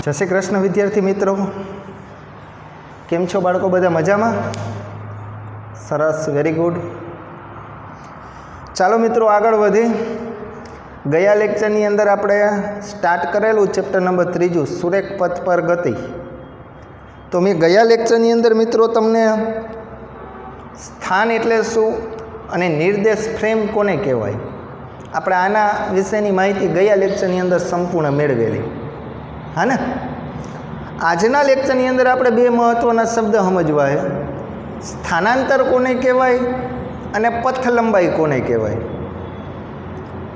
જય શ્રી કૃષ્ણ વિદ્યાર્થી મિત્રો, કેમ છો બાળકો? બધા મજામાં? સરસ, વેરી ગુડ. ચાલો મિત્રો આગળ વધી. ગયા લેક્ચરની અંદર આપણે સ્ટાર્ટ કરેલું ચેપ્ટર નંબર 3 સુરેખ પથ પર ગતિ. તો મેં ગયા લેક્ચરની અંદર મિત્રો તમને સ્થાન એટલે શું અને નિર્દેશ ફ્રેમ કોને કહેવાય આપણે આના વિશેની માહિતી ગયા લેક્ચરની અંદર સંપૂર્ણ મેળવેલી. હા ને? આજના લેક્ચરની અંદર આપણે બે મહત્ત્વના શબ્દ સમજવા છે. સ્થાનાંતર કોને કહેવાય અને પથ લંબાઈ કોને કહેવાય.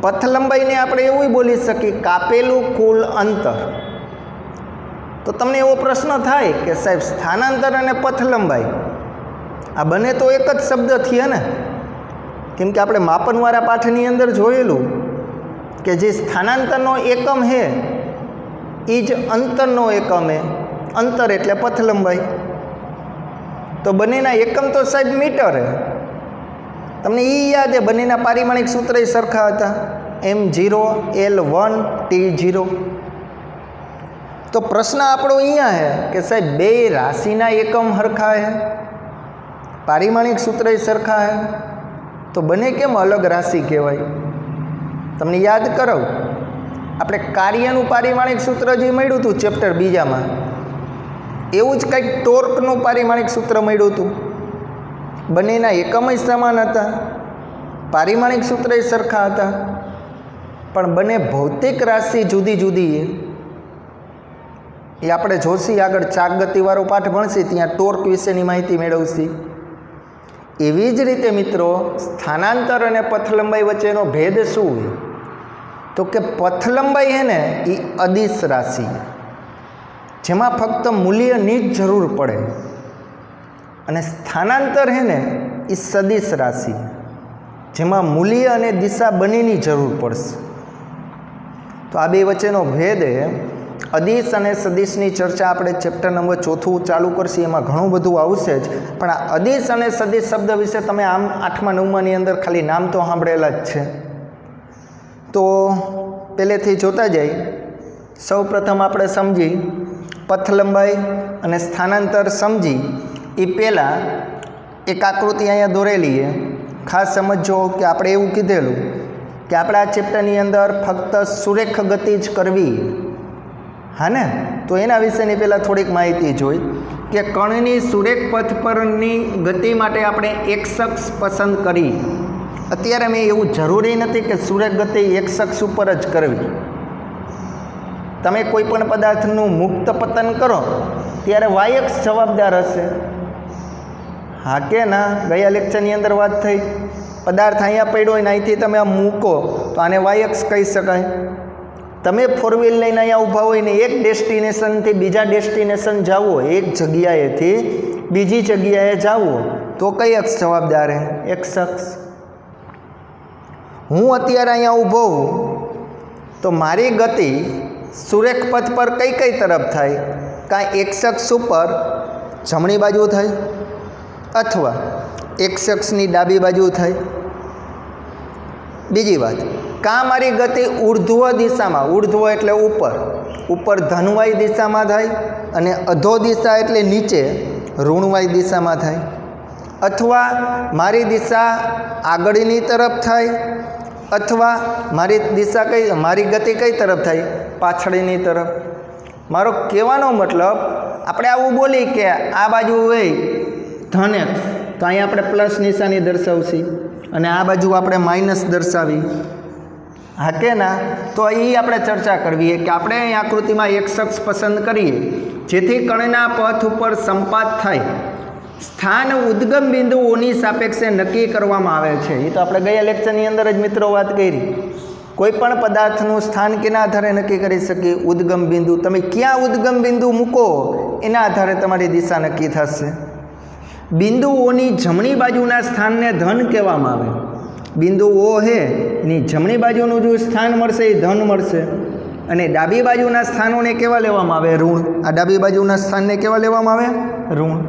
પથ લંબાઈને આપણે એવું બોલી શકીએ કાપેલું કુલ અંતર. તો તમને એવો પ્રશ્ન થાય કે સાહેબ સ્થાનાંતર અને પથ લંબાઈ આ બંને તો એક જ શબ્દ થયા ને? કેમ કે આપણે માપનવાળા પાઠની અંદર જોયેલું કે જે સ્થાનાંતરનો એકમ છે એ જ અંતરનો એકમ છે. અંતર એટલે પથ લંબાઈ. તો બંનેના એકમ તો સાહેબ મીટર છે. તમને એ યાદ છે બંનેના પારિમાણિક સૂત્ર સરખા હતા, m0 l1 t0. તો પ્રશ્ન આપણો અહીંયા છે કે સાહેબ બે રાશિના એકમ સરખા છે, પારિમાણિક સૂત્ર સરખા છે, તો બંને કેમ અલગ રાશિ કહેવાય? તમને યાદ કરાવ, આપણે કાર્યનું પારિમાણિક સૂત્ર જે મળ્યું હતું ચેપ્ટર 2માં, એવું જ કંઈક ટોર્કનું પારિમાણિક સૂત્ર મળ્યું હતું. બંનેના એકમ સમાન હતા, પારિમાણિક સૂત્ર સરખા હતા, પણ બંને ભૌતિક રાશિ જુદી જુદી એ આપણે જોશી આગળ. ચાક ગતિવાળો પાઠ ભણશી ત્યાં ટોર્ક વિશેની માહિતી મેળવશી. એવી જ રીતે મિત્રો સ્થાનાંતર અને પથ લંબાઈ વચ્ચેનો ભેદ શું છે? તો કે પથ લંબાઈ છે ને એ અદિશ રાશિ, જેમાં ફક્ત મૂલ્યની જ જરૂર પડે, અને સ્થાનાંતર છે ને એ સદિશ રાશિ, જેમાં મૂલ્ય અને દિશા બંનેની જરૂર પડશે. તો આ બે વચ્ચેનો ભેદ છે. અદિશ અને સદિશની ચર્ચા આપણે ચેપ્ટર નંબર 4 ચાલુ કરશી, એમાં ઘણું બધું આવશે જ. પણ આ અદિશ અને સદિશ શબ્દ વિશે તમે આમ 8મા 9માની અંદર ખાલી નામ તો સાંભળેલા જ છે. તો પહેલેથી જોતા જઈએ. સૌ પ્રથમ આપણે સમજી પથ લંબાઈ અને સ્થાનાંતર સમજી એ પહેલાં એક આકૃતિ અહીંયા દોરેલી છે. ખાસ સમજો કે આપણે એવું કીધેલું કે આપણે આ ચેપ્ટરની અંદર ફક્ત સુરેખ ગતિ જ કરવી. હા ને? તો એના વિશેની પહેલાં થોડીક માહિતી જોઈ કે કણની સુરેખ પથ પરની ગતિ માટે આપણે એક્સ પસંદ કરી. અત્યારે મેં એવું જરૂરી નથી કે સુરેખ ગતિ એક્સ ઉપર જ કરવી. તમે કોઈ પણ પદાર્થનું મુક્ત પતન કરો ત્યારે વાયક્ષ જવાબદાર હશે. હા કે ના? ગયા લેક્ચરની અંદર વાત થઈ, પદાર્થ અહીંયા પડ્યો હોય ને અહીંથી તમે આમ મૂકો તો આને વાયક્ષ કહી શકાય. તમે ફોર વ્હીલ લઈને અહીંયા ઊભા હોય ને એક ડેસ્ટિનેશનથી બીજા ડેસ્ટિનેશન જાવો, એક જગ્યાએથી બીજી જગ્યાએ જાવો, તો કઈ અક્ષ જવાબદાર હે? એક્સ અક્ષ. હું અત્યારે અહીંયા ઊભો હું તો મારી ગતિ સુરેખ પથ પર કઈ કઈ તરફ થાય? કાં એક્સ અક્ષ ઉપર જમણી બાજુ થાય, અથવા એક્સ અક્ષની ડાબી બાજુ થાય. બીજી વાત, કાં મારી ગતિ ઉર્ધ્વ દિશામાં, ઉર્ધ્વ એટલે ઉપર, ઉપર ધનવાય દિશામાં થાય, અને અધો દિશા એટલે નીચે ઋણવાય દિશામાં થાય, અથવા મારી દિશા આગળની તરફ થાય, અથવા મારી દિશા મારી ગતિ કઈ તરફ થાય? પાછળની તરફ. મારો કહેવાનો મતલબ આપણે આવું બોલી કે આ બાજુ હોય ધન એક્સ, તો અહીંયા આપણે પ્લસ નિશાની દર્શાવશી, અને આ બાજુ આપણે માઇનસ દર્શાવી. હા કે ના? તો એ આપણે ચર્ચા કરવી કે આપણે અહીં આકૃતિમાં એક્સ અક્ષ પસંદ કરીએ જેથી કણના પથ ઉપર સંપાત થાય. સ્થાન ઉદ્ગમ બિંદુઓની સાપેક્ષે નક્કી કરવામાં આવે છે. એ તો આપણે ગયા લેક્ચરની અંદર જ મિત્રો વાત કરી. કોઈ પણ પદાર્થનું સ્થાન કેના આધારે નક્કી કરી શકીએ? ઉદ્ગમ બિંદુ. તમે ક્યાં ઉદ્ગમ બિંદુ મૂકો એના આધારે તમારી દિશા નક્કી થશે. બિંદુઓની જમણી બાજુના સ્થાનને ધન કહેવામાં આવે. બિંદુ O છે એની જમણી બાજુનું જો સ્થાન મળશે એ ધન મળશે, અને ડાબી બાજુના સ્થાનોને કેવા લેવામાં આવે? ઋણ. આ ડાબી બાજુના સ્થાનને કેવા લેવામાં આવે? ઋણ.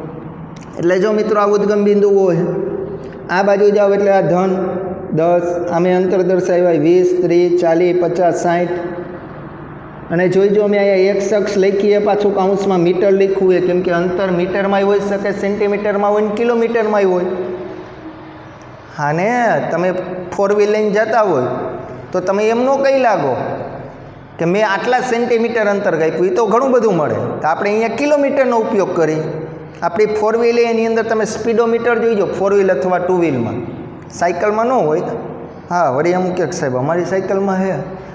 એટલે જો મિત્રો આ ઉદ્ગમ બિંદુઓ છે, આ બાજુ જાઓ એટલે આ ધન 10, આમે અંતર દર્શાવ્યા 20, 30, 40, 50, 60, અને જોઈજો અમે અહીંયા એક્સ અક્ષ લખીએ, પાછું કાઉન્સમાં મીટર લખ્યું હોય, કેમ કે અંતર મીટરમાં હોઈ શકે, સેન્ટીમીટરમાં હોય ને કિલોમીટરમાં હોય. હા ને, તમે 4 વ્હીલ લઈને જતા હોય તો તમે એમ ન કહી લાગો કે મેં આટલા સેન્ટીમીટર અંતર કાપ્યું, એ તો ઘણું બધું મળે. તો આપણે અહીંયા કિલોમીટરનો ઉપયોગ કરી. આપણી 4 વ્હીલ એની અંદર તમે સ્પીડોમીટર જોઈજો, 4 વ્હીલ અથવા 2 વ્હીલમાં. સાયકલમાં ન હોય. હા, વળી અમુક કે સાહેબ અમારી સાયકલમાં છે,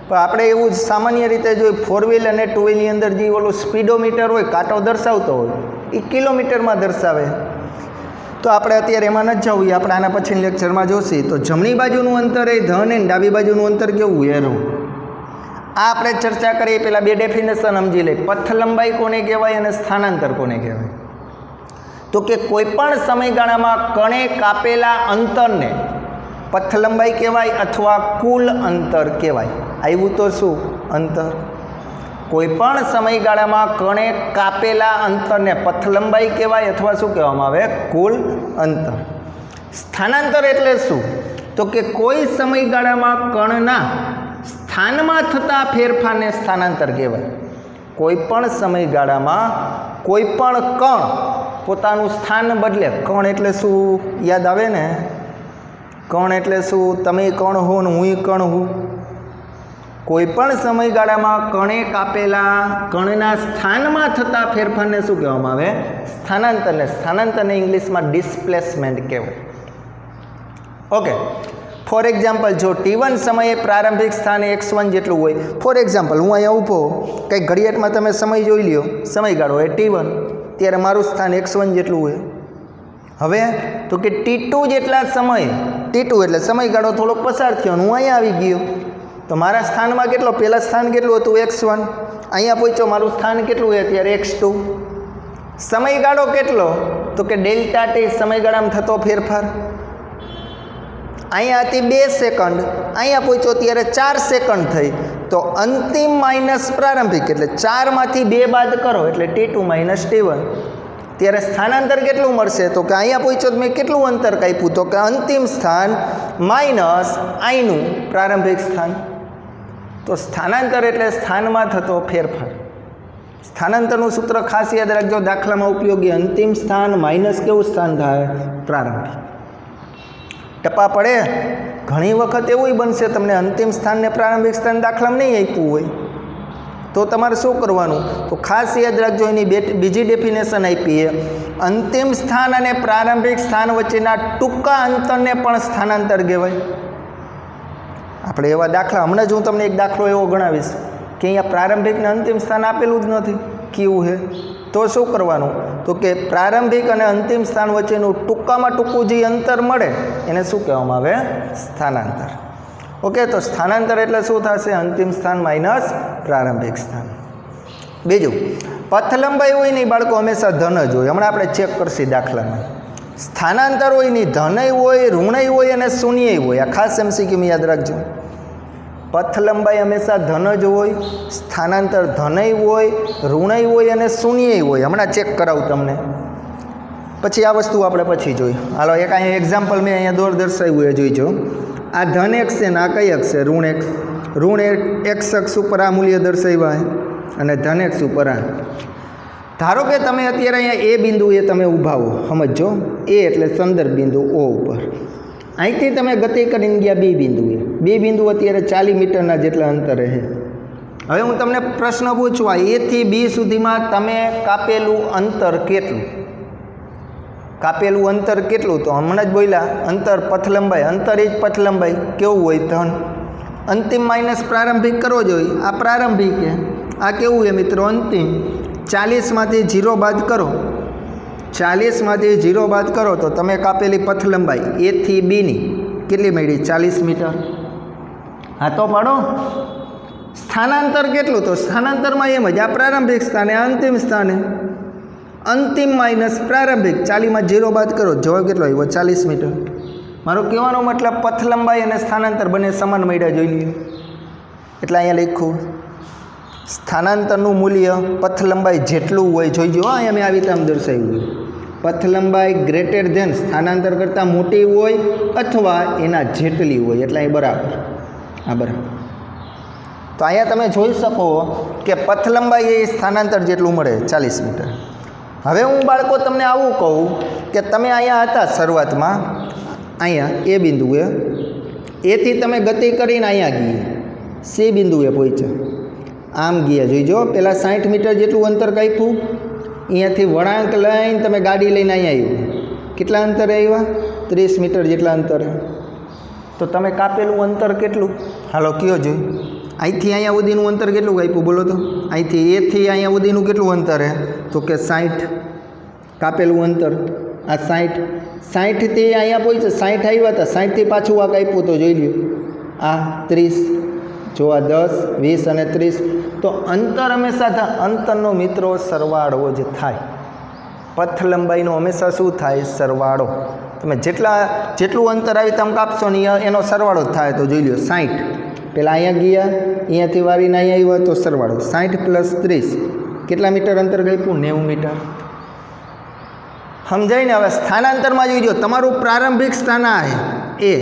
પણ આપણે એવું જ સામાન્ય રીતે જોઈએ 4 વ્હીલ અને 2 વ્હીલની અંદર જે ઓલું સ્પીડોમીટર હોય, કાંટો દર્શાવતો હોય, એ કિલોમીટરમાં દર્શાવે. તો આપણે અત્યારે એમાં નથી જવું, આપણે આના પછી લેક્ચરમાં જોશી. તો જમણી બાજુનું અંતર એ ધન અને ડાબી બાજુનું અંતર કેવું એરું. આ આપણે ચર્ચા કરીએ પહેલાં 2 ડેફિનેશન સમજી લઈએ. પથ લંબાઈ કોને કહેવાય અને સ્થાનાંતર કોને કહેવાય. તો કે કોઈ પણ સમયગાળામાં કણે કાપેલા અંતરને પથ લંબાઈ કહેવાય અથવા કુલ અંતર કહેવાય. આવ્યું તો શું? અંતર. કોઈ પણ સમયગાળામાં કણે કાપેલા અંતરને પથ લંબાઈ કહેવાય અથવા શું કહેવામાં આવે? કુલ અંતર. સ્થાનાંતર એટલે શું? તો કે કોઈ સમયગાળામાં કણના સ્થાનમાં થતા ફેરફારને સ્થાનાંતર કહેવાય. કોઈ પણ સમયગાળામાં કોઈ પણ કણ પોતાનું સ્થાન બદલે. કણ એટલે શું? યાદ આવે ને? કણ એટલે શું? તમે કણ હો ને હું કણ હું. કોઈ પણ સમયગાળામાં કણે કાપેલા કણના સ્થાનમાં થતા ફેરફારને શું કહેવામાં આવે? સ્થાનાંતરને. સ્થાનાંતરને ઇંગ્લિશમાં ડિસ્પ્લેસમેન્ટ કહેવાય. ઓકે, ફોર એક્ઝામ્પલ, જો T1 સમયે પ્રારંભિક સ્થાન x1 જેટલું હોય. ફોર એક્ઝામ્પલ, હું અહીંયા ઊભો, કંઈક ઘડિયાળમાં તમે સમય જોઈ લ્યો, સમયગાળો એ T1, ત્યારે મારું સ્થાન x1 જેટલું હોય. હવે તો કે T2 જેટલા સમય, T2 એટલે સમયગાળો થોડોક પસાર થયો, હું અહીંયા આવી ગયો, તો મારા સ્થાનમાં કેટલો? પહેલાં સ્થાન કેટલું હતું? x1. અહીંયા પહોંચ્યો, મારું સ્થાન કેટલું હોય અત્યારે? x2. સમયગાળો કેટલો? તો કે ડેલ્ટા ટી, સમયગાળામાં થતો ફેરફાર. અહીંયા હતી 2 સેકન્ડ, અહીંયા પહોંચ્યો ત્યારે 4 સેકન્ડ થઈ. તો અંતિમ માઇનસ પ્રારંભિક એટલે 4માંથી 2 બાદ કરો એટલે T2 માઇનસ T1. ત્યારે સ્થાનાંતર કેટલું મળશે? તો કે અહીંયા પહોંચ્યો તો મેં કેટલું અંતર કાપ્યું? તો કે અંતિમ સ્થાન માઇનસ આઈનું પ્રારંભિક સ્થાન. તો સ્થાનાંતર એટલે સ્થાનમાં થતો ફેરફાર. સ્થાનાંતરનું સૂત્ર ખાસ યાદ રાખજો, દાખલામાં ઉપયોગી. અંતિમ સ્થાન માઇનસ કેવું સ્થાન થાય? પ્રારંભિક. ટપા પડે ઘણી વખત એવું બનશે, તમને અંતિમ સ્થાનને પ્રારંભિક સ્થાન દાખલામાં નહીં આપ્યું હોય, તો તમારે શું કરવાનું? તો ખાસ યાદ રાખજો, એની બીજી ડેફિનેશન આપી છે. અંતિમ સ્થાન અને પ્રારંભિક સ્થાન વચ્ચેના ટૂંકા અંતરને પણ સ્થાનાંતર કહેવાય. આપણે એવા દાખલા, હમણાં જ હું તમને એક દાખલો એવો ગણાવીશ કે અહીંયા પ્રારંભિક ને અંતિમ સ્થાન આપેલું જ નથી. કેવું છે? તો શું કરવાનું? તો કે પ્રારંભિક અને અંતિમ સ્થાન વચ્ચેનું ટૂંકામાં ટૂંકું જે અંતર મળે એને શું કહેવામાં આવે? સ્થાનાંતર. ઓકે, તો સ્થાનાંતર એટલે શું થશે? અંતિમ સ્થાન માઇનસ પ્રારંભિક સ્થાન. બીજું, પથ લંબાઈ હોય નહીં બાળકો હંમેશા ધન જ હોય. હમણાં આપણે ચેક કરશી દાખલામાં. સ્થાનાંતર હોય નહીં, ધનય હોય, ઋણય હોય અને શૂન્ય હોય. આ ખાસ MCQ યાદ રાખજો. પથ લંબાઈ હંમેશા ધન જ હોય, સ્થાનાંતર ધનય હોય, ઋણય હોય અને શૂન્ય હોય. હમણાં ચેક કરાવું તમને, પછી આ વસ્તુ આપણે પછી જોઈ. હાલો, એક અહીંયા એક્ઝામ્પલ મેં અહીંયા દર્શાવ્યું એ જોઈજો. આ ધન x છે ને આ કઈ અક્ષ છે? ઋણ x. ઋણ x અક્ષ ઉપર આ મૂલ્ય દર્શાવ્યા અને ધન x ઉપર આ. ધારો કે તમે અત્યારે અહીંયા એ બિંદુએ તમે ઊભા હો, સમજો. એ એટલે સંદર્ભ બિંદુ O ઉપર. અહીંથી તમે ગતિ કરીને ગયા બી બિંદુએ. બી બિંદુ અત્યારે 40 મીટરના જેટલા અંતરે છે. હવે હું તમને પ્રશ્ન પૂછું, આ A થી B સુધીમાં તમે કાપેલું અંતર કેટલું? કાપેલું અંતર કેટલું? તો હમણાં જ બોલ્યા, અંતર પથ લંબાઈ. અંતર એ જ પથ લંબાઈ. કેવું હોય? ધન. અંતિમ માઇનસ પ્રારંભિક કરવો જોઈએ. આ પ્રારંભિક છે, આ કેવું છે મિત્રો? અંતિમ. 40માંથી 0 બાદ કરો, 40માંથી 0 બાદ કરો તો તમે કાપેલી પથ લંબાઈ A થી B ની કેટલી મળી? 40 મીટર. હા, તો પાડો. સ્થાનાંતર કેટલું? તો સ્થાનાંતરમાં એમ જ, આ પ્રારંભિક સ્થાને, આ અંતિમ સ્થાને. અંતિમ માઇનસ પ્રારંભિક, 40માં 0 બાદ કરો, જવાબ કેટલો આવ્યો? 40 મીટર. મારો કહેવાનો મતલબ પથ લંબાઈ અને સ્થાનાંતર બંને સમાન મળ્યા જોઈ લઈએ. એટલે અહીંયા લખ્યું સ્થાનાંતરનું મૂલ્ય પથ લંબાઈ જેટલું હોય જોઈજો. અહીંયા મેં આવી રીતે આમ દર્શાવ્યું. પથ લંબાઈ ગ્રેટર ધેન, સ્થાનાંતર કરતાં મોટી હોય અથવા એના જેટલી હોય. એટલે અહીં બરાબર. આ બરાબર. તો અહીંયા તમે જોઈ શકો કે પથ લંબાઈ એ સ્થાનાંતર જેટલું મળે 40 મીટર. હવે હું બાળકો તમને આવું કહું કે તમે અહીંયા હતા શરૂઆતમાં, અહીંયા એ બિંદુએ, એથી તમે ગતિ કરીને અહીંયા ગયા સી બિંદુએ પહોંચ્યા, આમ ગયા. જોઈજો પહેલાં 60 મીટર જેટલું અંતર કાપ્યું, અહીંયાથી વળાંક લઈને તમે ગાડી લઈને અહીંયા આવ્યું. કેટલા અંતરે આવ્યા? 30 મીટર જેટલા અંતરે. તો તમે કાપેલું અંતર કેટલું? હાલો કયો જોઈ. અહીંથી અહીંયા સુધીનું અંતર કેટલું કાપ્યું બોલો તો? અહીંથી એથી અહીંયા સુધીનું કેટલું અંતર હે? તો કે 60. કાપેલું અંતર આ 60. 60થી અહીંયા પહોંચ્યા, 60 આવ્યા હતા, 60થી પાછું આ કાપ્યું તો જોઈ લ્યો આ 30. જો આ 10, 20 અને 30. તો અંતર હંમેશા અંતરનો મિત્રો સરવાળો જ થાય. પથ લંબાઈનો હંમેશા શું થાય? સરવાળો. તમે જેટલું અંતર આવી તમે કાપશો ને એનો સરવાળો જ થાય. તો જોઈ લો 60. પહેલાં અહીંયા ગયા, અહીંયાથી વારીને અહીંયા આવ્યા તો સરવાળો 60 + 30. કેટલા મીટર અંતર કાપ્યું? 90 મીટર. સમજાય ને? હવે સ્થાનાંતરમાં જોઈજો, તમારું પ્રારંભિક સ્થાન આ એ,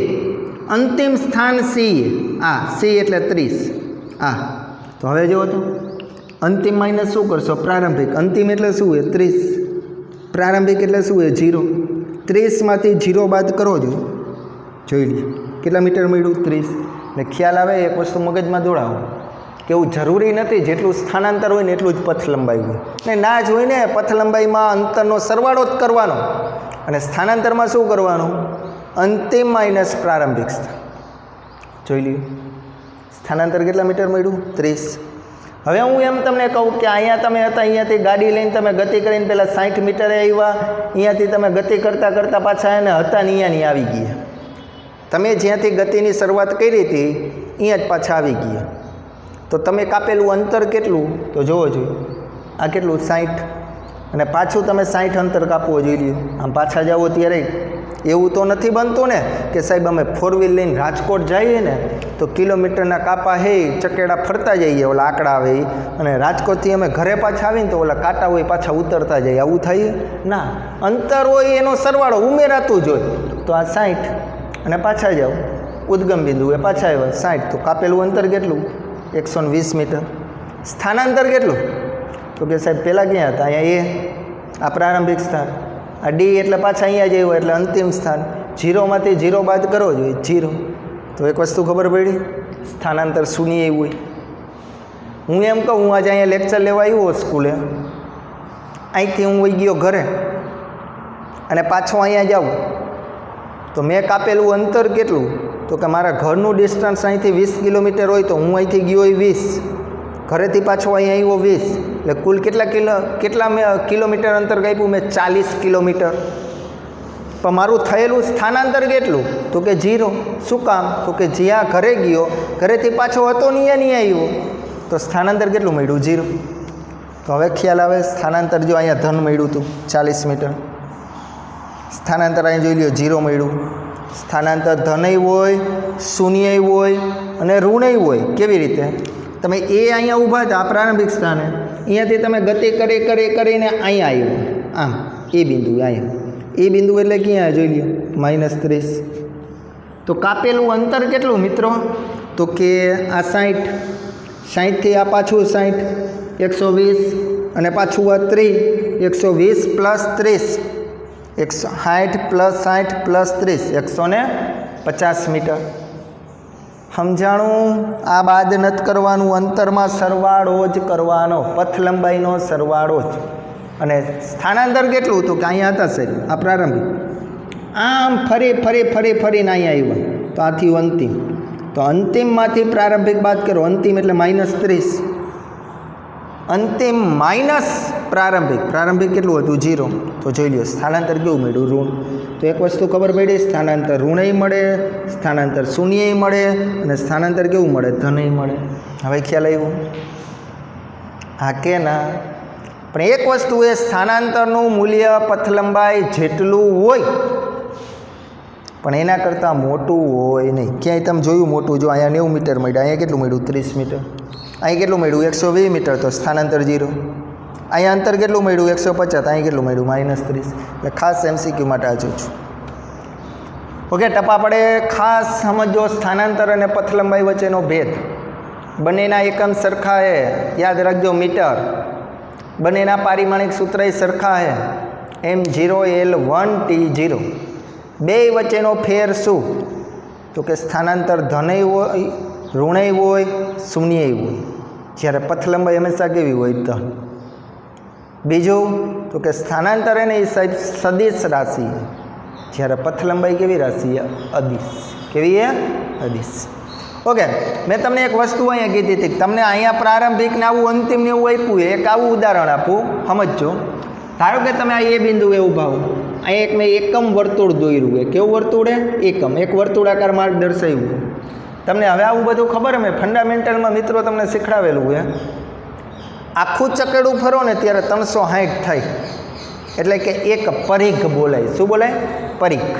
અંતિમ સ્થાન સી, આ સી એટલે 30 આ. તો હવે જુઓ તો અંતિમ માઇનસ શું કરશો? પ્રારંભિક. અંતિમ એટલે શું હોય? 30. પ્રારંભિક એટલે શું હોય? 0. 30માંથી 0 બાદ કરો જોઈ લો કેટલા મીટર મળ્યું? 30. એટલે ખ્યાલ આવે. એક વસ્તુ મગજમાં દોડાવો કે એવું જરૂરી નથી જેટલું સ્થાનાંતર હોય ને એટલું જ પથ લંબાઈ હોય ને. ના જ હોય ને, પથ લંબાઈમાં અંતરનો સરવાળો જ કરવાનો અને સ્થાનાંતરમાં શું કરવાનું? અંતિમ માઇનસ પ્રારંભિક સ્થાન. જોઈ લ્યો સ્થાનાંતર કેટલા મીટર મળ્યું? 30. હવે હું એમ તમને કહું કે અહીંયા તમે હતા, અહીંયાથી ગાડી લઈને તમે ગતિ કરીને પહેલાં 60 મીટરે આવ્યા, અહીંયાથી તમે ગતિ કરતાં કરતાં પાછા એને હતા ને અહીંયાની આવી ગયા. તમે જ્યાંથી ગતિની શરૂઆત કરી હતી અહીંયા જ પાછા આવી ગયા. તો તમે કાપેલું અંતર કેટલું? તો જોવો જોઈએ આ કેટલું? 60. અને પાછું તમે 60 અંતર કાપવો જોઈ લ્યો. આમ પાછા જાઓ ત્યારે એવું તો નથી બનતું ને કે સાહેબ અમે 4 વ્હીલ લઈને રાજકોટ જઈએ ને તો કિલોમીટરના કાપા હે ચકેડા ફરતા જઈએ, ઓલા આંકડા આવે, અને રાજકોટથી અમે ઘરે પાછા આવીને તો ઓલા કાંટા હોય પાછા ઉતરતા જઈએ. આવું થાય ના. અંતર હોય એનો સરવાળો ઉમેરાતું જ હોય. તો આ 60 અને પાછા જાઓ ઉદ્ગમ બિંદુએ પાછા આવ્યા 60. તો કાપેલું અંતર કેટલું? 120 મીટર. સ્થાનાંતર કેટલું? તો કે સાહેબ પહેલાં ક્યાં હતા? અહીંયા આ પ્રારંભિક સ્થાન, આ ડી એટલે પાછા અહીંયા જ આવ્યો એટલે અંતિમ સ્થાન. 0માંથી 0 બાદ કરો જોઈએ 0. તો એક વસ્તુ ખબર પડી, સ્થાનાંતર શૂન્ય એવું હોય. હું એમ કહું, હું આજે અહીંયા લેક્ચર લેવા આવ્યો સ્કૂલે, અહીંથી હું વહી ગયો ઘરે અને પાછો અહીંયા જાઉં તો મેં કાપેલું અંતર કેટલું? તો કે મારા ઘરનું ડિસ્ટન્સ અહીંથી 20 કિલોમીટર હોય તો હું અહીંથી ગયો હોય 20, ઘરેથી પાછો અહીંયા આવ્યો 20, એટલે કુલ કેટલા કિલોમીટર અંતર કાપ્યું મેં? 40 કિલોમીટર. પણ મારું થયેલું સ્થાનાંતર કેટલું? તો કે 0. શું કામ? તો કે જ્યાં ઘરે ગયો, ઘરેથી પાછો હતો નહીં આવ્યો, તો સ્થાનાંતર કેટલું મળ્યું? 0. તો હવે ખ્યાલ આવે. સ્થાનાંતર જો અહીંયા ધન મળ્યું હતું 40 મીટર, સ્થાનાંતર અહીં જોઈ લો 0 મળ્યું. સ્થાનાંતર ધનય હોય, શૂન્ય હોય અને ઋણય હોય. કેવી રીતે? તમે એ અહીંયા ઊભા હતા આ પ્રારંભિક સ્થાને, અહીંયાથી તમે ગતિ કરીને અહીંયા આવ્યું, આમ એ બિંદુ, અહીંયા એ બિંદુ એટલે ક્યાં જોઈ લો -30. તો કાપેલું અંતર કેટલું મિત્રો? તો કે આ 60, 60થી આ પાછું 60, 120 અને પાછું આ 30, 120 + 30, 160 + 60 + 30, 150 મીટર. સમજાણું? આ બાદ નથી કરવાનું, અંતરમાં સરવાળો જ કરવાનો, પથ લંબાઈનો સરવાળો જ. અને સ્થાનાંતર કેટલું? તો કે અહીંયા હતા સાહેબ આ પ્રારંભિક, આમ ફરીને અહીંયા આવ્યા તો આથી અંતિમ. તો અંતિમમાંથી પ્રારંભિક બાદ કરો, અંતિમ એટલે -30, અંતિમ માઇનસ પ્રારંભિક કેટલું હતું? 0. તો જોઈ લો સ્થાનાંતર કેવું મળ્યું? ઋણ. તો એક વસ્તુ ખબર પડી, સ્થાનાંતર ઋણય મળે, સ્થાનાંતર શૂન્યય મળે અને સ્થાનાંતર કેવું મળે? ધનય મળે. હવે ખ્યાલ આવ્યો? હા કે ના? પણ એક વસ્તુ એ, સ્થાનાંતરનું મૂલ્ય પથ લંબાઈ જેટલું હોય પણ એના કરતાં મોટું હોય નહીં. ક્યાંય તમે જોયું મોટું? જો અહીંયા 90 મીટર મળ્યા, અહીંયા કેટલું મળ્યું? 30 મીટર. અહીં કેટલું મળ્યું? 120 મીટર. તો સ્થાનાંતર 0. અહીંયા અંતર કેટલું મળ્યું? 150. અહીં કેટલું મળ્યું? -30. એટલે ખાસ MCQ માટે આ જોઉં છું. ઓકે, ટપા પડે ખાસ સમજો સ્થાનાંતર અને પથ લંબાઈ વચ્ચેનો ભેદ. બંનેના એકમ સરખા હે, યાદ રાખજો મીટર. બંનેના પારિમાણિક સૂત્ર સરખા હે, m0l1t0. બે વચ્ચેનો ફેર શું? તો કે સ્થાનાંતર ધનય હોય, ઋણય હોય, શૂન્ય હોય. જ્યારે પથ લંબાઈ હંમેશા કેવી હોય? ધન. બીજું તો કે સ્થાનાંતર એને એ સાહેબ સદિશ રાશિ, જ્યારે પથ લંબાઈ કેવી રાશિ? અદિશ. કેવી છે? અદિશ. ઓકે, મેં તમને એક વસ્તુ અહીંયા કીધી હતી, તમને અહીંયા પ્રારંભિક ને આવું અંતિમ ને એવું આપ્યું છે. એક આવું ઉદાહરણ આપું, સમજજો. ધારો કે તમે આ એ બિંદુએ ઊભા હો, અહીંયા એક મેં એકમ વર્તુળ દોર્યું છે. કેવું વર્તુળ છે? એકમ. એક વર્તુળાકાર માર્ગ દર્શાવ્યું. તમને હવે આવું બધું ખબર? મેં ફંડામેન્ટલમાં મિત્રો તમને શીખડાવેલું છે. આખું ચકેડું ફરો ને ત્યારે 360 થાય, એટલે કે એક પરિઘ બોલાય. શું બોલાય? પરિઘ.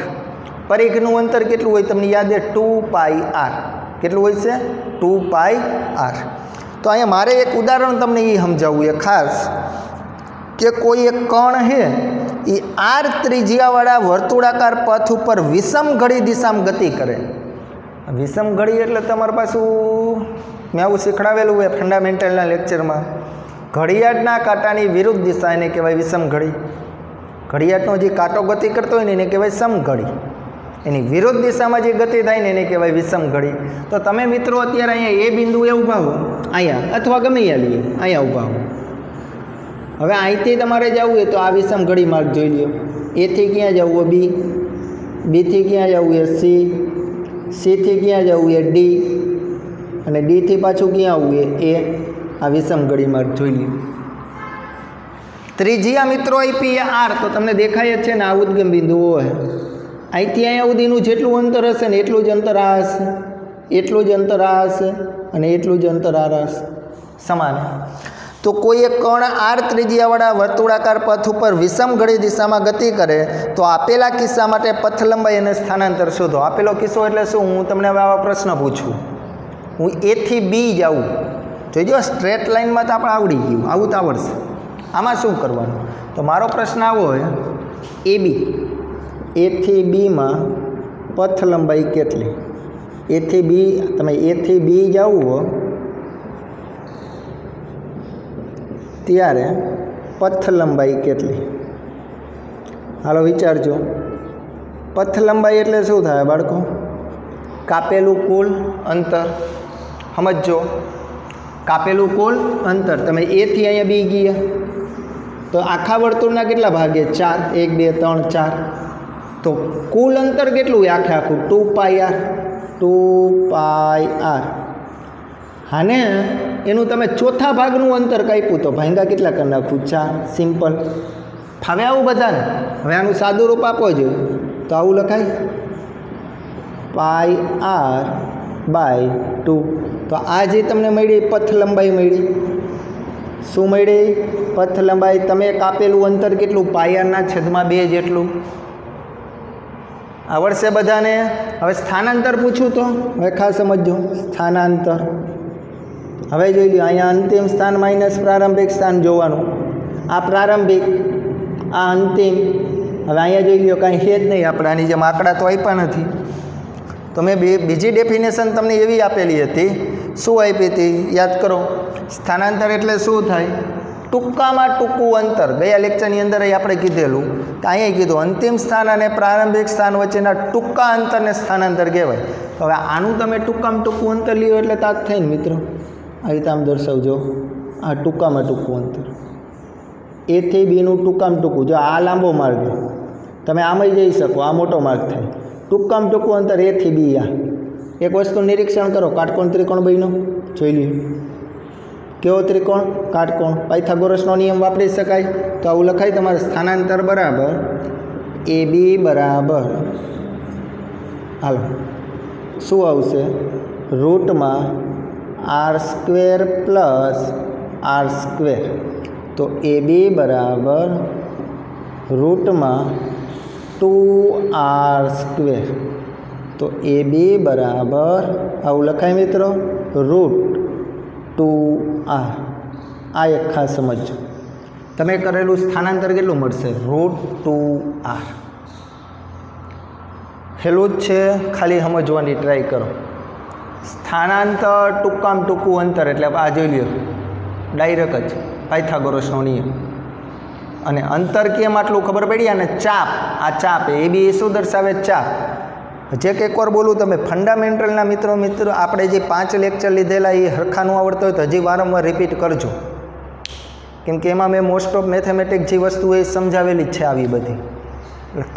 પરિઘનું અંતર કેટલું હોય તમને યાદ છે? 2πr. કેટલું હોય છે? 2πr. તો અહીંયા મારે એક ઉદાહરણ તમને એ સમજાવવું છે ખાસ, કે કોઈ એક કણ છે એ r ત્રિજ્યાવાળા વર્તુળાકાર પથ ઉપર વિષમ ઘડી દિશામાં ગતિ કરે. વિષમ ઘડી એટલે તમારી પાછું મેં આવું શીખડાવેલું હોય ફંડામેન્ટલના લેક્ચરમાં. ઘડિયાળના કાંટાની વિરુદ્ધ દિશા એને કહેવાય વિષમ ઘડી. ઘડિયાળનો જે કાંટો ગતિ કરતો હોય ને એને કહેવાય સમઘડી. એની વિરુદ્ધ દિશામાં જે ગતિ થાય ને એને કહેવાય વિષમ ઘડી. તો તમે મિત્રો અત્યારે અહીંયા એ બિંદુએ ઊભા હો, અહીંયા અથવા ગમે ત્યાં લઈએ, અહીંયા ઊભા હો. હવે અહીંથી તમારે જવું હોય તો આ વિષમ ઘડી માર્ગ જોઈ લ્યો. એથી ક્યાં જવું હોય? બી. બીથી ક્યાં જવું હોય? સી. સીથી ક્યાં જવું હોય? ડી. અને ડીથી પાછું ક્યાં આવવું હોય? એ. આ વિષમ ઘડી માર્ગ જોઈ લ્યો. ત્રિજ્યા મિત્રો આપી આર, તો તમને દેખાય જ છે ને આ ઉદ્ગમ બિંદુ હોય. અહીંથી અહીંયા સુધીનું જેટલું અંતર હશે ને એટલું જ અંતર આ હશે, એટલું જ અંતર આ હશે, અને એટલું જ અંતર આ હશે, સમાન. તો કોઈ એક કણ આર ત્રિજ્યાવાળા વર્તુળાકાર પથ ઉપર વિષમ ઘડી દિશામાં ગતિ કરે તો આપેલા કિસ્સા માટે પથ લંબાઈ અને સ્થાનાંતર શોધો. આપેલો કિસ્સો એટલે શું? હું તમને હવે આવા પ્રશ્ન પૂછું. હું એથી બી જાઉં, જોઈજો સ્ટ્રેટ લાઇનમાં તો આપણે આવડી ગયું, આવું તો આવડશે. આમાં શું કરવાનું? તો મારો પ્રશ્ન આવો હોય, એ બી, એથી બીમાં પથ લંબાઈ કેટલી? એથી બી, તમે એથી બી જવું હો ત્યારે પથ લંબાઈ કેટલી? હાલો વિચારજો. પથ લંબાઈ એટલે શું થાય બાળકો? કાપેલું કુલ અંતર. સમજો, કાપેલું કુલ અંતર. તમે એથી અહીંયા બી ગયા તો આખા વર્તુળના કેટલા ભાગે? 4. 1 2 3 4. તો કુલ અંતર કેટલું હોય આખે આખું? 2πr. 2πr. હાને એનું તમે ચોથા ભાગનું અંતર કાપ્યું તો ભાંગા કેટલા કરી નાખું? 4. સિમ્પલ. ફાવે આવું બધાને? હવે આનું સાદું રૂપ આપો જોઈએ તો આવું લખાય πr/2. તો આ જે તમને મળી પથ લંબાઈ મળી. શું મળી? પથ લંબાઈ. તમે કાપેલું અંતર કેટલું? πr/2 જેટલું. આવડશે બધાને? હવે સ્થાનાંતર પૂછું તો હવે ખાસ સમજો. સ્થાનાંતર હવે જોઈ લો. અહીંયા અંતિમ સ્થાન માઇનસ પ્રારંભિક સ્થાન જોવાનું. આ પ્રારંભિક, આ અંતિમ. હવે અહીંયા જોઈ લો કાંઈ છે જ નહીં આપણે, આની જેમ આંકડા તો આપ્યા નથી. તો મેં બીજી ડેફિનેશન તમને એવી આપેલી હતી. શું આપી હતી? યાદ કરો. સ્થાનાંતર એટલે શું થાય? ટૂંકામાં ટૂંકું અંતર. ગયા લેક્ચરની અંદર આપણે કીધેલું કે અહીંયા કીધું અંતિમ સ્થાન અને પ્રારંભિક સ્થાન વચ્ચેના ટૂંકા અંતરને સ્થાનાંતર કહેવાય. હવે આનું તમે ટૂંકામાં ટૂંકું અંતર લ્યો એટલે તાત થાય ને મિત્રો. આ રીતે આમ દર્શાવજો. આ ટૂંકામાં ટૂંકું અંતર. એથી બીનું ટૂંકામાં ટૂંકું. જો આ લાંબો માર્ગ તમે આમાંય જઈ શકો, આ મોટો માર્ગ થાય. ટૂંકામાં ટૂંકું અંતર એથી બી. આ એક વસ્તુ નિરીક્ષણ કરો. કાટકોણ ત્રિકોણ બન્યો, જોઈ લ્યો. કેવો ત્રિકોણ? કાટકોણ. પાયથાગોરસનો નિયમ વાપરી શકાય. તો આવું લખાય તમારે સ્થાનાંતર બરાબર એ બી બરાબર, હાલો શું આવશે? √r² + r². તો એ બી બરાબર √2r². તો એ બી બરાબર આવું લખાય મિત્રો, √2r. આ એક ખાસ સમજો. તમે કરેલું સ્થાનાંતર કેટલું મળશે? √2r. હેલું જ છે, ખાલી સમજવાની ટ્રાય કરો. સ્થાનાંતર ટૂંકામાં ટૂંકું અંતર એટલે આ જોઈ લ્યો ડાયરેક્ટ જ પાયથાગોરસનો નિયમ. અને અંતર કેમ આટલું ખબર પડી. અને ચાપ, આ ચાપ એ બી શું દર્શાવે? ચાપ. જે એકવાર બોલું તમે ફંડામેન્ટલના મિત્રો આપણે જે 5 લેક્ચર લીધેલા એ હરખાનું આવડતું હોય તો હજી વારંવાર રિપીટ કરજો, કેમ કે એમાં મેં મોસ્ટ ઓફ મેથેમેટિક્સ જે વસ્તુ એ સમજાવેલી જ છે આવી બધી.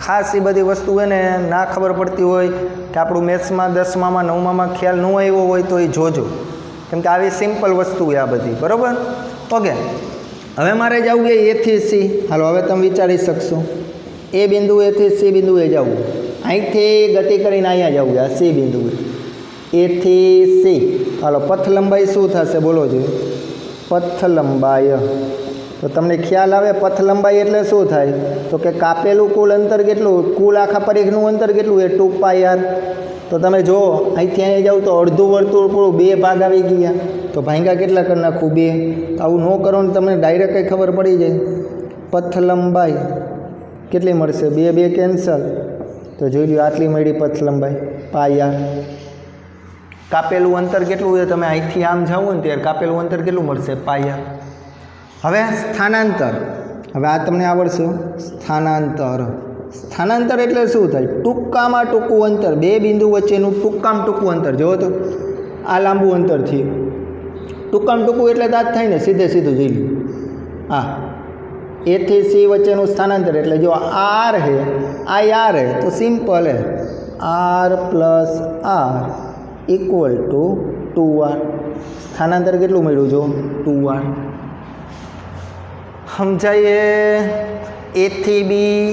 ખાસ એ બધી વસ્તુ એને ના ખબર પડતી હોય કે આપણું મેથ્સમાં 10માં 9માં ખ્યાલ ન આવ્યો હોય તો એ જોજો, કેમ કે આવી સિમ્પલ વસ્તુ હોય આ બધી. બરાબર? ઓકે, હવે મારે જવું એ એથી સી. હાલો હવે તમે વિચારી શકશો એ બિંદુએથી સી બિંદુએ જવું. અહીંથી ગતિ કરીને અહીંયા જવું આ સી બિંદુએ, એથી સી. હાલો પથ લંબાઈ શું થશે બોલો જોઈએ? પથ લંબાઈ તો તમને ખ્યાલ આવે પથ લંબાઈ એટલે શું થાય? તો કે કાપેલું કુલ અંતર કેટલું? કુલ આખા પરિઘનું અંતર કેટલું? એ 2πr. તો તમે જો અહીંથી અહીંયા જાવ તો અડધું વર્તુળ પૂરું 2 ભાગ આવી ગયા, તો ભાંગ્યા કેટલા કરી નાખું? 2. આવું ન કરો ને તમને ડાયરેક્ટ કંઈ ખબર પડી જાય. પથ લંબાઈ કેટલી મળશે? 2 2 કેન્સલ, તો જોઈ લો આટલી મળી પથ લંબાઈ πr. કાપેલું અંતર કેટલું છે? તમે અહીંથી આમ જાઓ ને ત્યારે કાપેલું અંતર કેટલું મળશે? πr. હવે સ્થાનાંતર, હવે આ તમને આવડશે. સ્થાનાંતર, સ્થાનાંતર એટલે શું થાય? ટૂંકામાં ટૂંકું અંતર, 2 બિંદુ વચ્ચેનું ટૂંકામાં ટૂંકું અંતર. જુઓ તો આ લાંબુ અંતર થયું, ટૂંકામાં ટૂંકું એટલે દાંત થાય ને, સીધે સીધું જોઈ લો. હા, એથી સી વચ્ચેનું સ્થાનાંતર એટલે જો આર હે, આ આર હે તો સિમ્પલ હે r plus r equal to 2r. સ્થાનાંતર કેટલું મળ્યું? જો 2r. સમજાઈએ? એથી બી,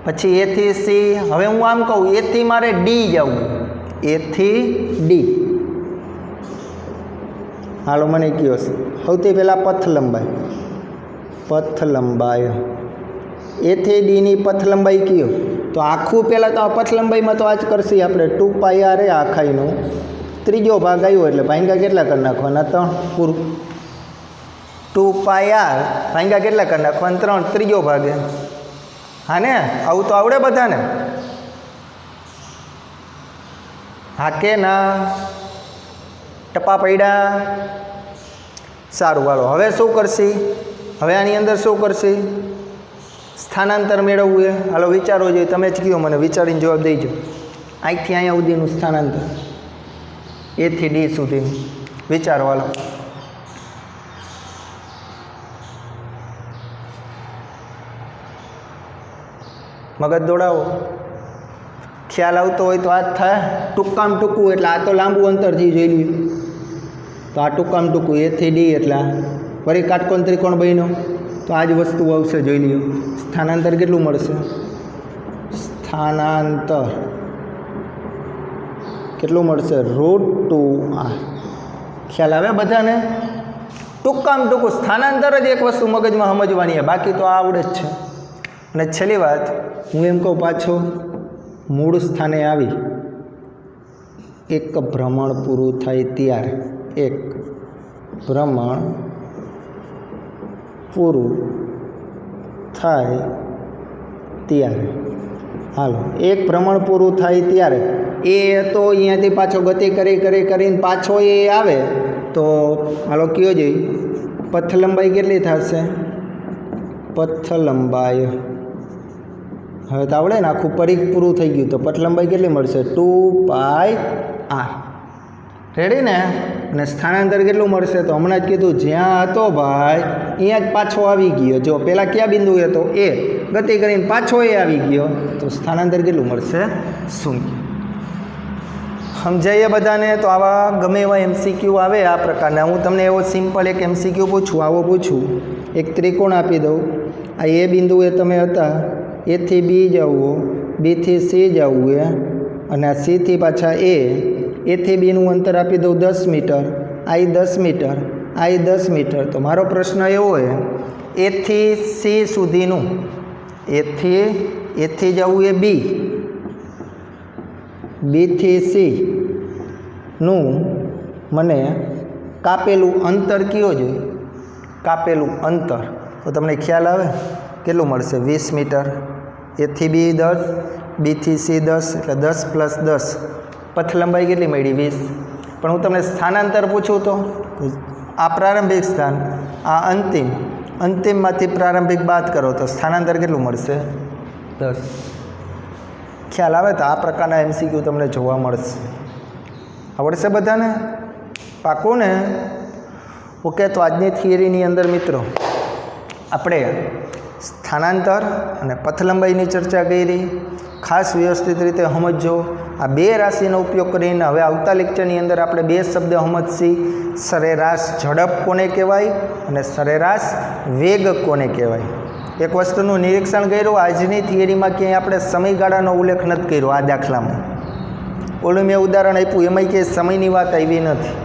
પછી એથી સી. હવે હું આમ કહું એથી મારે ડી જવું, એથી ડી. હાલો મને કયો સૌથી પહેલાં પથ લંબાઈ. પથ લંબાઈ એથી ડીની પથ લંબાઈ કયો? તો આખું પહેલાં તો આ પથ લંબાઈમાં તો આ જ કરશે આપણે 2πr એ આખાઈનું ત્રીજો ભાગ આવ્યો એટલે ભાંગ્યા કેટલા કરી નાખવાના? 3 પૂરું. 2πr ભાંગ્યા કેટલા કરી નાખવાના? 3 ત્રીજો ભાગે. હા ને, આવું તો આવડે બધાને? હા કે ના? ટપા પડ્યા? સારું, હાલો હવે શું કરશી? હવે આની અંદર શું કરશી? સ્થાનાંતર મેળવવું એ. હાલો વિચારો જોઈએ, તમે જ કહો મને, વિચારીને જવાબ દઈજો. અહીંથી અહીંયા સુધીનું સ્થાનાંતર, એથી ડી સુધીનું વિચારો. હાલો મગજ દોડાવો. ખ્યાલ આવતો હોય તો આ જ થાય. ટૂંકામાં ટૂંકું એટલે આ તો લાંબુ અંતરથી જોઈ લઈએ, તો આ ટૂંકામાં ટૂંકું એથી ડી એટલે વળી કાટકોણ ત્રિકોણ બન્યો, તો આ જ વસ્તુ આવશે. જોઈ લ્યો સ્થાનાંતર કેટલું મળશે? સ્થાનાંતર કેટલું મળશે? √2r. ખ્યાલ આવે બધાને? ટૂંકામાં ટૂંકું સ્થાનાંતર જ એક વસ્તુ મગજમાં સમજવાની છે, બાકી તો આવડે જ છે. અને છેલ્લી વાત હું એમ કહું, પાછો મૂળ સ્થાને આવી એક ભ્રમણ પૂરું થાય ત્યારે, એક ભ્રમણ પૂરું થાય ત્યારે, હાલો એક ભ્રમણ પૂરું થાય ત્યારે એ તો અહીંયાથી પાછો ગતિ કરીને પાછો એ આવે તો હાલો કયો જોઈ પથ લંબાઈ કેટલી થશે? પથ લંબાઈ હવે તો આવડે ને, આખું પરિઘ પૂરું થઈ ગયું તો પથ લંબાઈ કેટલી મળશે? 2πr. રેડી ને? અને સ્થાનાંતર કેટલું મળશે? તો હમણાં જ કીધું જ્યાં હતો ભાઈ અહીંયા જ પાછો આવી ગયો. જો પહેલાં કયા બિંદુ હતો? એ ગતિ કરીને પાછો એ આવી ગયો તો સ્થાનાંતર કેટલું મળશે? 0. સમજાઈએ બધાને? તો આવા ગમે એવા MCQ આવે આ પ્રકારના. હું તમને એવો સિમ્પલ એક MCQ પૂછું, આવો પૂછું, એક ત્રિકોણ આપી દઉં. આ એ બિંદુએ તમે હતા, એથી બી જવું, બીથી સી જવું એ, અને આ સીથી પાછા એથી બીનું અંતર આપી દઉં 10 મીટર, આ 10 મીટર, આ 10 મીટર. તો મારો પ્રશ્ન એવો છે, એથી સી સુધીનું, એથી જવું એ બી, બીથી સીનું મને કાપેલું અંતર કયો જોઈએ? કાપેલું અંતર તો તમને ખ્યાલ આવે કેટલું મળશે? 20 મીટર. એથી બી 10, બીથી સી 10 એટલે 10 + 10 પથ લંબાઈ કેટલી મળી 20, પણ હું તમને સ્થાનાંતર પૂછું તો આ પ્રારંભિક સ્થાન, આ અંતિમમાંથી પ્રારંભિક બાદ કરો તો સ્થાનાંતર કેટલું મળશે? 10. ખ્યાલ આવે તો આ પ્રકારના MCQ તમને જોવા મળશે. આવડશે બધાને? પાકું ને? ઓકે, તો આજની થિયરીની અંદર મિત્રો આપણે સ્થાનાંતર અને પથ લંબાઈની ચર્ચા કરી. ખાસ વ્યવસ્થિત રીતે સમજો. આ બે રાશિનો ઉપયોગ કરીને હવે આવતા લેક્ચરની અંદર આપણે બે શબ્દ સમજશી. સરેરાશ ઝડપ કોને કહેવાય અને સરેરાશ વેગ કોને કહેવાય. એક વસ્તુનું નિરીક્ષણ કર્યું, આજની થિયરીમાં ક્યાંય આપણે સમયગાળાનો ઉલ્લેખ નથી કર્યો. આ દાખલામાં ઓલું મેં ઉદાહરણ આપ્યું એમાંય કે સમયની વાત આવી નથી.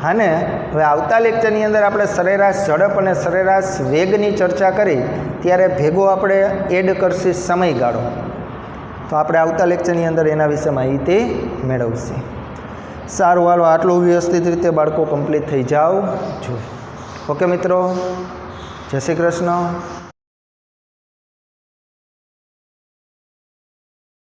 હા ને? હવે આવતા લેક્ચરની અંદર આપણે સરેરાશ ઝડપ અને સરેરાશ વેગની ચર્ચા કરી ત્યારે ભેગો આપણે એડ કરશે સમયગાળો. તો આપણે આવતા લેક્ચરની અંદર એના વિશે માહિતી મેળવશે. સારું, હાલો આટલું વ્યવસ્થિત રીતે બાળકો કમ્પ્લીટ થઈ જાઓ. જો ઓકે મિત્રો, જય શ્રી કૃષ્ણ.